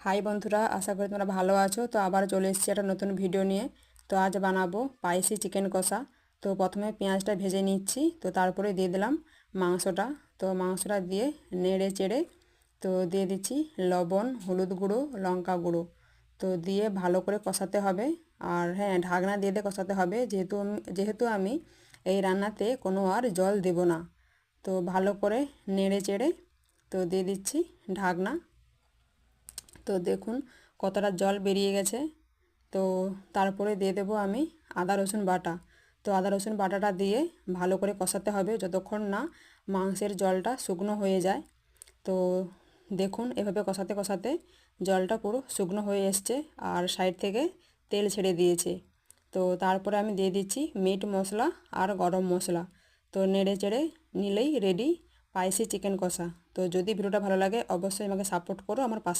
High বন্ধুরা, আশা করি তোমরা ভালো আছো। তো আবার চলে এসেছি একটা নতুন ভিডিও নিয়ে। তো আজ বানাবো স্পাইসি চিকেন কষা। তো প্রথমে পেঁয়াজটা ভেজে নিচ্ছি, তো তারপরে দিয়ে দিলাম মাংসটা। তো মাংসটা দিয়ে নেড়ে চেড়ে তো দিয়ে দিচ্ছি লবণ, হলুদ গুঁড়ো, লঙ্কা গুঁড়ো। তো দিয়ে ভালো করে কষাতে হবে। আর হ্যাঁ, ঢাকনা দিয়ে দিয়ে কষাতে হবে, যেহেতু আমি এই রান্নাতে কোনো আর জল দেব না। তো ভালো করে নেড়ে চেড়ে তো দিয়ে দিচ্ছি ঢাকনা। তো দেখুন কতটা জল বেরিয়ে গেছে। তো তারপরে দিয়ে দেবো আমি আদা রসুন বাটা। তো আদা রসুন বাটাটা দিয়ে ভালো করে কষাতে হবে যতক্ষণ না মাংসের জলটা শুকনো হয়ে যায়। তো দেখুন এভাবে কষাতে কষাতে জলটা পুরো শুকনো হয়ে এসছে আর সাইড থেকে তেল ছেড়ে দিয়েছে। তো তারপরে আমি দিয়ে দিচ্ছি মিট মশলা আর গরম মশলা। তো নেড়ে চেড়ে নিলেই রেডি স্পাইসি চিকেন কষা। তো যদি ভিডিওটা ভালো লাগে অবশ্যই আমাকে সাপোর্ট করো, আমার পাশে